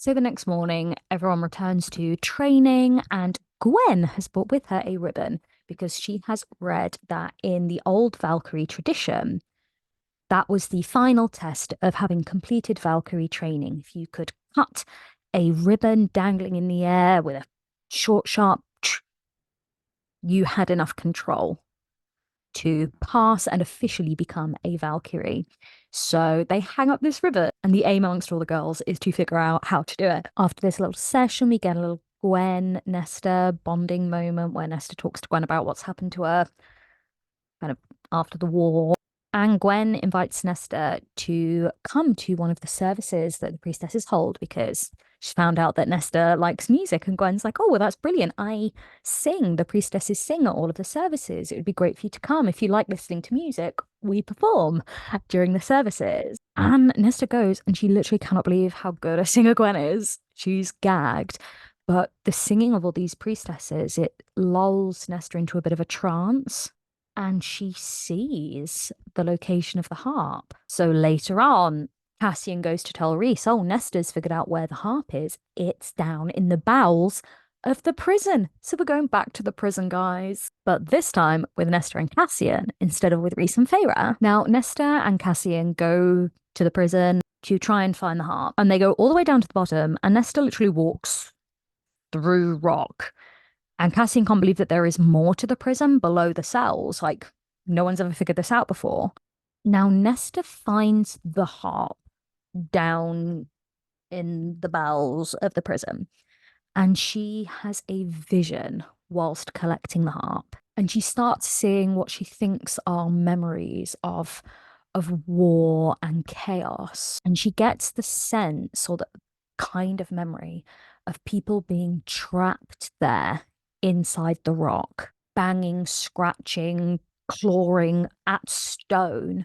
So the next morning, everyone returns to training, and Gwen has brought with her a ribbon because she has read that in the old Valkyrie tradition, that was the final test of having completed Valkyrie training. If you could cut a ribbon dangling in the air with a short, sharp, you had enough control to pass and officially become a Valkyrie. So they hang up this ribbon, and the aim amongst all the girls is to figure out how to do it. After this little session, we get a little Gwen Nesta bonding moment where Nesta talks to Gwen about what's happened to her kind of after the war. And Gwen invites Nesta to come to one of the services that the priestesses hold because she found out that Nesta likes music. And Gwen's like, oh, well, that's brilliant. I sing. The priestesses sing at all of the services. It would be great for you to come. If you like listening to music, we perform during the services. And Nesta goes, and she literally cannot believe how good a singer Gwen is. She's gagged. But the singing of all these priestesses, it lulls Nesta into a bit of a trance, and she sees the location of the harp. So later on, Cassian goes to tell Reese, oh, Nesta's figured out where the harp is. It's down in the bowels of the prison. So we're going back to the prison, guys. But this time with Nesta and Cassian instead of with Reese and Feyre. Now, Nesta and Cassian go to the prison to try and find the harp. And they go all the way down to the bottom, and Nesta literally walks through rock. And Cassian can't believe that there is more to the prison below the cells. Like, no one's ever figured this out before. Now, Nesta finds the harp down in the bowels of the prison, and she has a vision whilst collecting the harp. And she starts seeing what she thinks are memories of war and chaos. And she gets the sense, or the kind of memory, of people being trapped there inside the rock, banging, scratching, clawing at stone,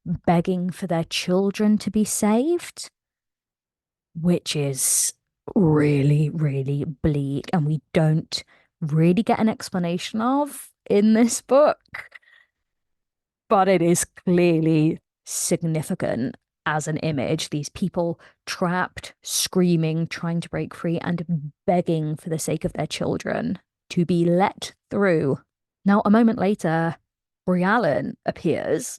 begging for their children to be saved, which is really, really bleak. And we don't really get an explanation of in this book, but it is clearly significant as an image. These people trapped, screaming, trying to break free, and begging for the sake of their children to be let through. Now, a moment later, Briallen appears,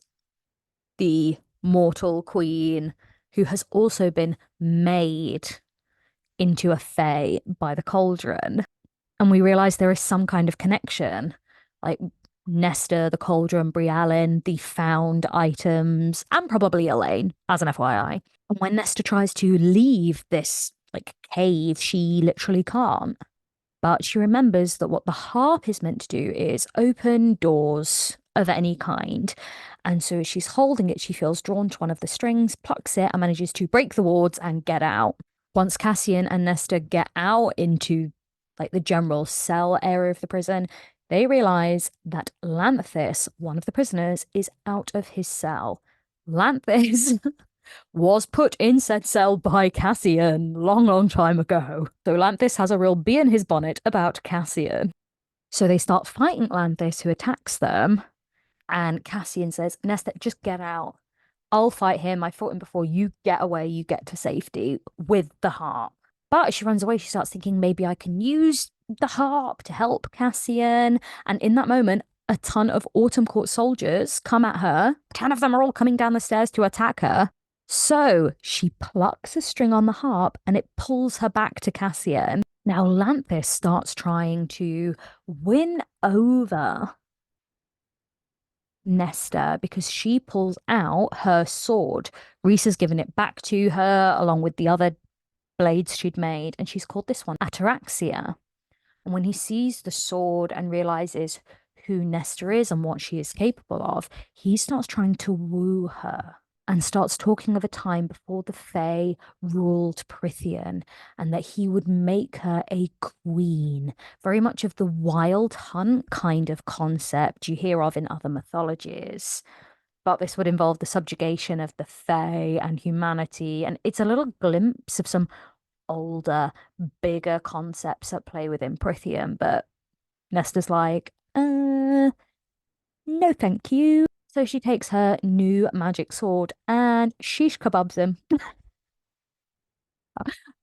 the mortal queen who has also been made into a fae by the cauldron. And we realize there is some kind of connection, like Nesta, the cauldron, Briallen, the found items, and probably Elaine, as an FYI. And when Nesta tries to leave this like cave, she literally can't. But she remembers that what the harp is meant to do is open doors of any kind. And so as she's holding it, she feels drawn to one of the strings, plucks it, and manages to break the wards and get out. Once Cassian and Nesta get out into like the general cell area of the prison, they realize that Lanthis, one of the prisoners, is out of his cell. Lanthis was put in said cell by Cassian long, long time ago. So Lanthis has a real bee in his bonnet about Cassian. So they start fighting Lanthis, who attacks them. And Cassian says, Nesta, just get out. I'll fight him. I fought him before. You get away. You get to safety with the harp. But as she runs away, she starts thinking, maybe I can use the harp to help Cassian. And in that moment, a ton of Autumn Court soldiers come at her. 10 of them are all coming down the stairs to attack her. So she plucks a string on the harp and it pulls her back to Cassian. Now Lanthis starts trying to win over Nesta because she pulls out her sword. Reese has given it back to her along with the other blades she'd made, and she's called this one Ataraxia. And when he sees the sword and realizes who Nesta is and what she is capable of, he starts trying to woo her and starts talking of a time before the Fae ruled Prythian and that he would make her a queen. Very much of the Wild Hunt kind of concept you hear of in other mythologies. But this would involve the subjugation of the Fae and humanity. And it's a little glimpse of some older, bigger concepts at play within Prythian. But Nesta's like, no, thank you. So she takes her new magic sword and shish kebabs him.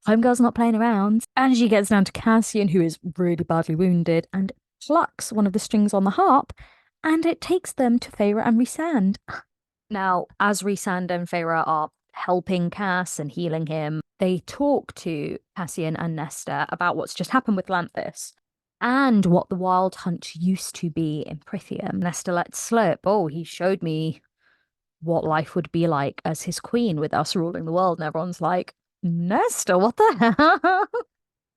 Homegirl's not playing around. And she gets down to Cassian, who is really badly wounded, and plucks one of the strings on the harp, and it takes them to Feyre and Rhysand. Now, as Rhysand and Feyre are helping Cass and healing him, they talk to Cassian and Nesta about what's just happened with Lanthus and what the Wild Hunt used to be in Prithium. Nesta lets slip, oh, he showed me what life would be like as his queen with us ruling the world. And everyone's like, Nesta, what the hell?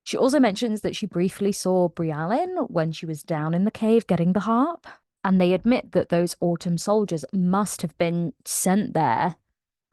She also mentions that she briefly saw Briallyn when she was down in the cave getting the harp. And they admit that those autumn soldiers must have been sent there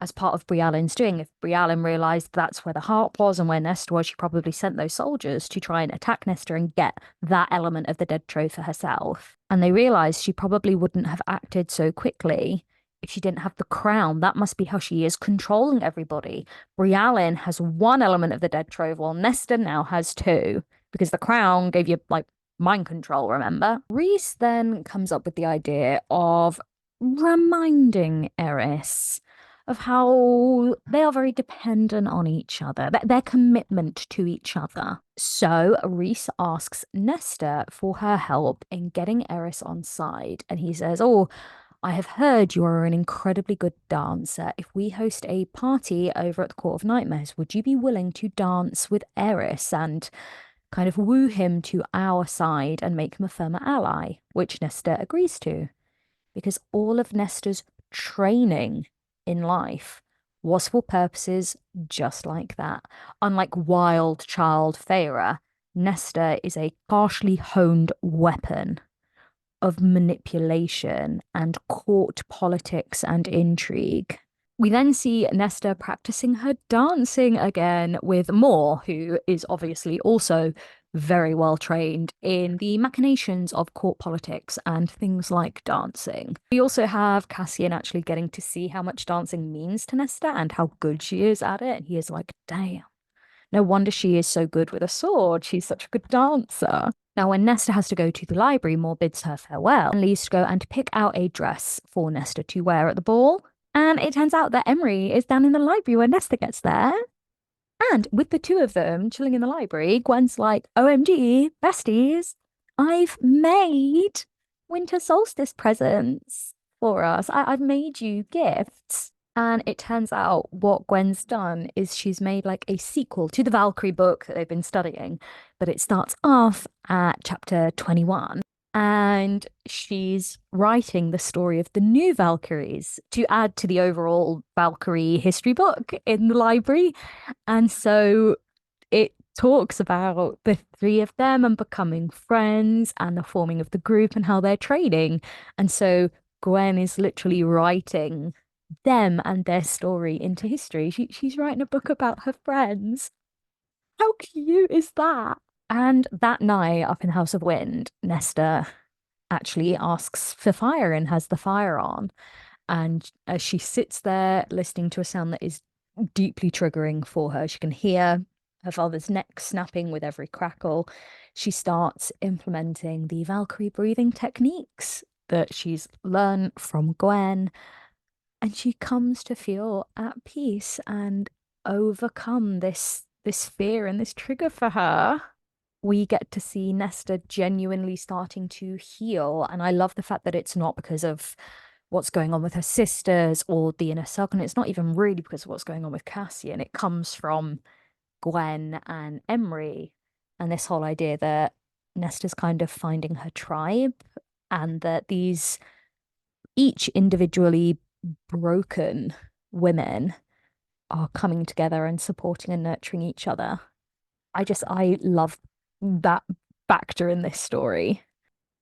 as part of Briallyn's doing. If Briallyn realized that's where the harp was and where Nesta was, she probably sent those soldiers to try and attack Nesta and get that element of the dead trove for herself. And they realized she probably wouldn't have acted so quickly if she didn't have the crown. That must be how she is controlling everybody. Briallyn has one element of the dead trove, while Nesta now has two, because the crown gave you like mind control, remember? Rhys then comes up with the idea of reminding Eris of how they are very dependent on each other, their commitment to each other. So Rhys asks Nesta for her help in getting Eris on side, and he says, oh, I have heard you are an incredibly good dancer. If we host a party over at the Court of Nightmares, would you be willing to dance with Eris and kind of woo him to our side and make him a firmer ally? Which Nesta agrees to, because all of Nesta's training in life was for purposes just like that. Unlike wild child Feyre, Nesta is a partially honed weapon of manipulation and court politics and intrigue. We then see Nesta practicing her dancing again with Moore, who is obviously also very well trained in the machinations of court politics and things like dancing. We also have Cassian actually getting to see how much dancing means to Nesta and how good she is at it. And he is like, damn, no wonder she is so good with a sword. She's such a good dancer. Now, when Nesta has to go to the library, Moore bids her farewell and leaves to go and pick out a dress for Nesta to wear at the ball. And it turns out that Emery is down in the library when Nesta gets there. And with the two of them chilling in the library, Gwen's like, OMG, besties, I've made winter solstice presents for us. I've made you gifts. And it turns out what Gwen's done is she's made like a sequel to the Valkyrie book that they've been studying, but it starts off at chapter 21. And she's writing the story of the new Valkyries to add to the overall Valkyrie history book in the library. And so it talks about the three of them and becoming friends and the forming of the group and how they're training. And so Gwen is literally writing them and their story into history. She's writing a book about her friends. How cute is that? And that night up in House of Wind, Nesta actually asks for fire and has the fire on. And as she sits there listening to a sound that is deeply triggering for her, she can hear her father's neck snapping with every crackle. She starts implementing the Valkyrie breathing techniques that she's learned from Gwen. And she comes to feel at peace and overcome this fear and this trigger for her. We get to see Nesta genuinely starting to heal. And I love the fact that it's not because of what's going on with her sisters or the inner circle. And it's not even really because of what's going on with Cassian. It comes from Gwen and Emery and this whole idea that Nesta's kind of finding her tribe and that these each individually broken women are coming together and supporting and nurturing each other. I love that factor in this story.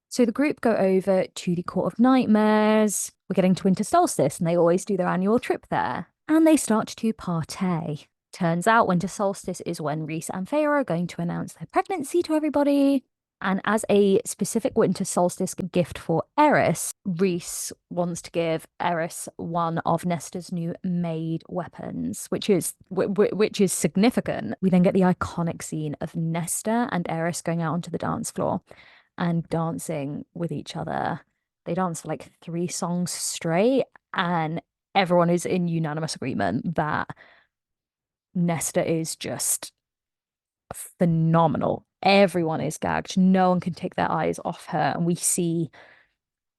So the group go over to the Court of Nightmares. We're getting to winter solstice, and they always do their annual trip there. And they start to partay. Turns out winter solstice is when Rhys and Feyre are going to announce their pregnancy to everybody. And as a specific winter solstice gift for Eris, Rhys wants to give Eris one of Nesta's new made weapons, which is significant. We then get the iconic scene of Nesta and Eris going out onto the dance floor and dancing with each other. They dance for like 3 songs straight, and everyone is in unanimous agreement that Nesta is just phenomenal. Everyone is gagged. No one can take their eyes off her. And we see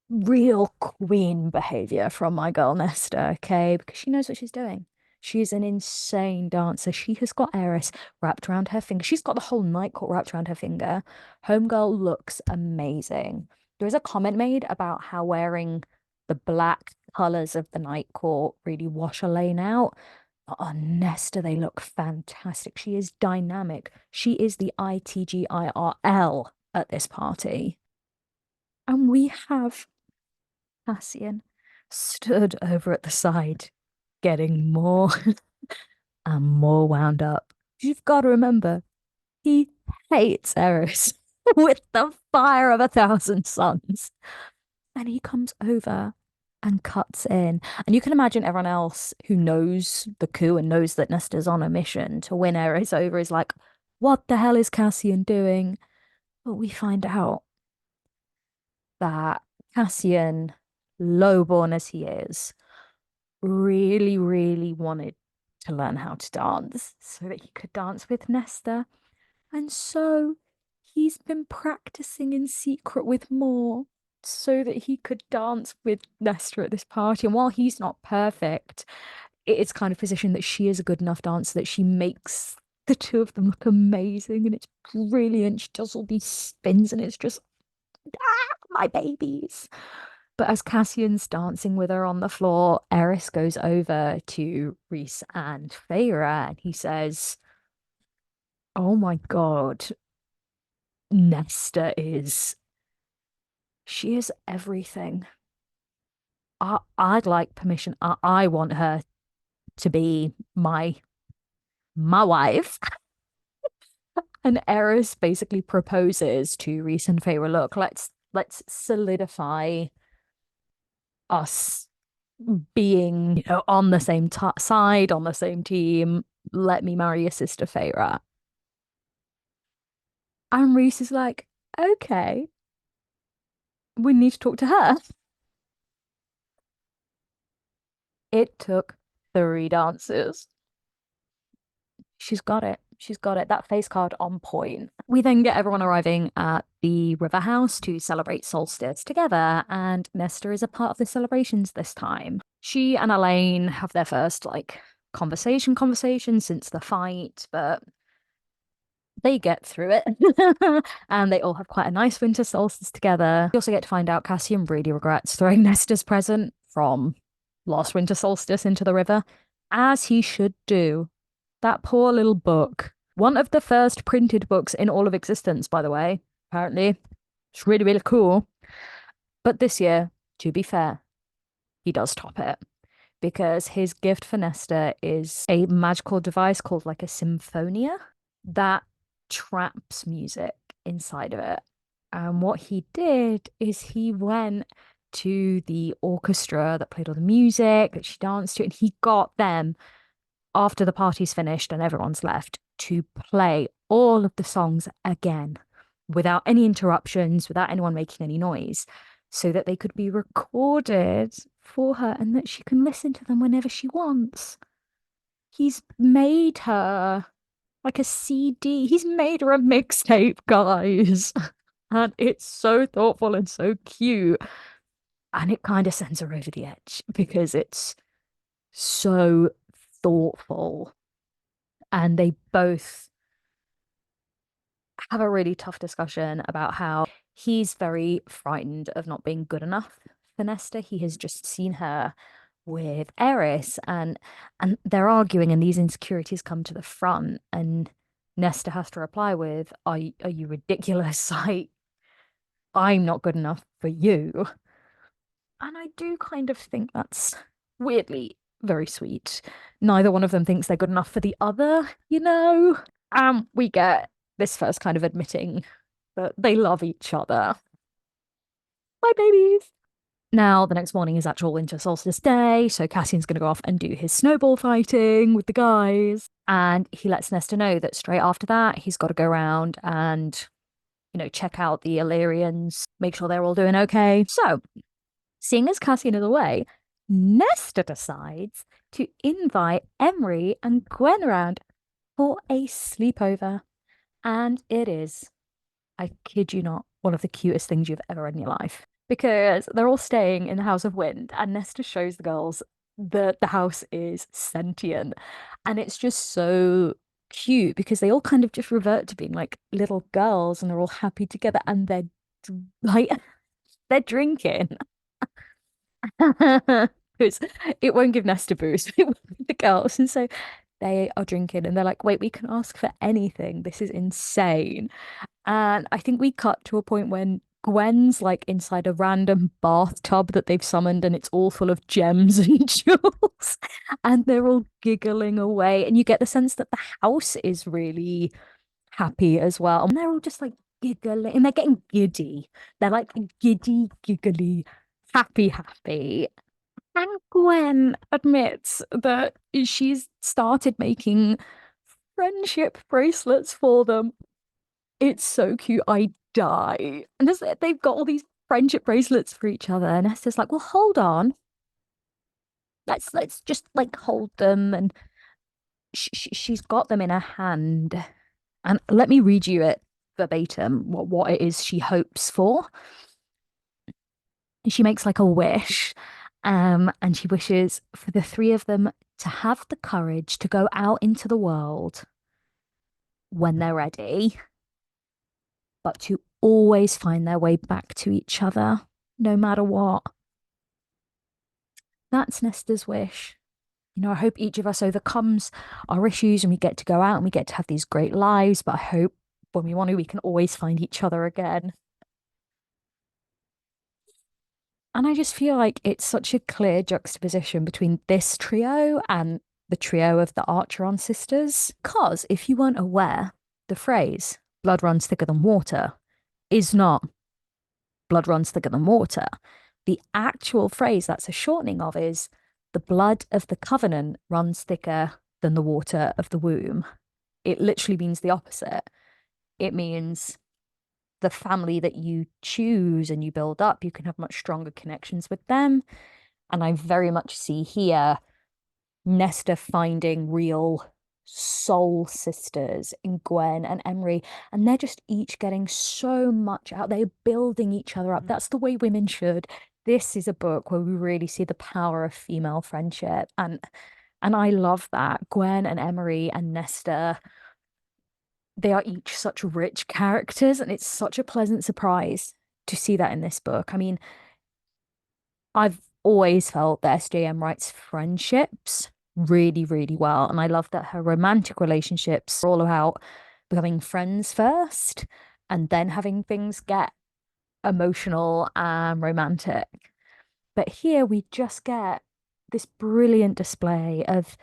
real queen behavior from my girl Nesta, okay? Because she knows what she's doing. She's an insane dancer. She has got Eris wrapped around her finger. She's got the whole night court wrapped around her finger. Homegirl looks amazing. There is a comment made about how wearing the black colors of the night court really wash a lane out. But on Nesta, they look fantastic. She is dynamic. She is the ITGIRL at this party. And we have Cassian stood over at the side, getting more and more wound up. You've got to remember, he hates Eris with the fire of 1,000 suns. And he comes over and cuts in. And you can imagine everyone else who knows the coup and knows that Nesta's on a mission to win Eris over is like, what the hell is Cassian doing? But we find out that Cassian, lowborn as he is, really, really wanted to learn how to dance so that he could dance with Nesta. And so he's been practicing in secret with Moore so that he could dance with Nesta at this party. And while he's not perfect, it's kind of positioned that she is a good enough dancer that she makes the two of them look amazing and it's brilliant. She does all these spins and it's just, my babies. But as Cassian's dancing with her on the floor, Eris goes over to Reese and Feyre and he says, oh my God, Nesta is, she is everything. I'd like permission. I want her to be my wife. And Eris basically proposes to Reese and Feyre, look, let's solidify us being, on the same side, on the same team. Let me marry your sister Feyre. And Reese is like, okay, we need to talk to her. It took 3 dances. She's got it. She's got it. That face card on point. We then get everyone arriving at the river house to celebrate solstice together, and Nesta is a part of the celebrations this time. She and Elaine have their first conversation since the fight, but they get through it. And they all have quite a nice winter solstice together. We also get to find out Cassian really regrets throwing Nesta's present from last winter solstice into the river, as he should do. That poor little book. One of the first printed books in all of existence, by the way, apparently. It's really, really cool. But this year, to be fair, he does top it. Because his gift for Nesta is a magical device called like a symphonia that traps music inside of it. And what he did is he went to the orchestra that played all the music that she danced to, and he got them, after the party's finished and everyone's left, to play all of the songs again without any interruptions, without anyone making any noise, so that they could be recorded for her and that she can listen to them whenever she wants. He's made her like a CD. He's made her a mixtape, guys. And it's so thoughtful and so cute. And it kind of sends her over the edge because it's so thoughtful. And they both have a really tough discussion about how he's very frightened of not being good enough for Nesta. He has just seen her with Eris and they're arguing and these insecurities come to the front and Nesta has to reply with, are you ridiculous? I'm not good enough for you. And I do kind of think that's weirdly very sweet. Neither one of them thinks they're good enough for the other, we get this first kind of admitting that they love each other. My babies. Now, the next morning is actual winter solstice day, so Cassian's going to go off and do his snowball fighting with the guys. And he lets Nesta know that straight after that, he's got to go around and, check out the Illyrians, make sure they're all doing okay. So, seeing as Cassian is away, Nesta decides to invite Emery and Gwen around for a sleepover. And it is, I kid you not, one of the cutest things you've ever read in your life. Because they're all staying in the House of Wind, and Nesta shows the girls that the house is sentient. And it's just so cute because they all kind of just revert to being like little girls and they're all happy together and they're like they're drinking. Because it won't give Nesta boost, it won't give the girls. And so they are drinking and they're like, wait, we can ask for anything. This is insane. And I think we cut to a point when Gwen's like inside a random bathtub that they've summoned and it's all full of gems and jewels. And they're all giggling away. And you get the sense that the house is really happy as well. And they're all just like giggling and they're getting giddy. They're like giddy, giggly, happy, happy. And Gwen admits that she's started making friendship bracelets for them. It's so cute. I die. And they've got all these friendship bracelets for each other. And Esther's like, well, hold on. Let's just like hold them. And she's got them in her hand. And let me read you it verbatim, what it is she hopes for. She makes like a wish. And she wishes for the three of them to have the courage to go out into the world when they're ready, but to always find their way back to each other, no matter what. That's Nesta's wish. You know, I hope each of us overcomes our issues and we get to go out and we get to have these great lives. But I hope when we want to, we can always find each other again. And I just feel like it's such a clear juxtaposition between this trio and the trio of the Archeron sisters. Because if you weren't aware, the phrase blood runs thicker than water is not blood runs thicker than water. The actual phrase that's a shortening of is the blood of the covenant runs thicker than the water of the womb. It literally means the opposite. It means the family that you choose and you build up, you can have much stronger connections with them. And I very much see here Nesta finding real soul sisters in Gwen and Emery, and they're just each getting so much out. They're building each other up. That's the way women should. This is a book where we really see the power of female friendship, and I love that. Gwen and Emery and Nesta, they are each such rich characters, and it's such a pleasant surprise to see that in this book. I mean, I've always felt that SJM writes friendships really, really well. And I love that her romantic relationships are all about becoming friends first and then having things get emotional and romantic. But here we just get this brilliant display of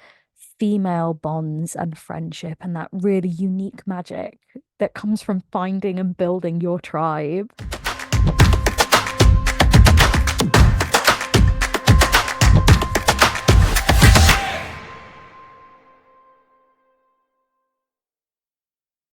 female bonds and friendship and that really unique magic that comes from finding and building your tribe.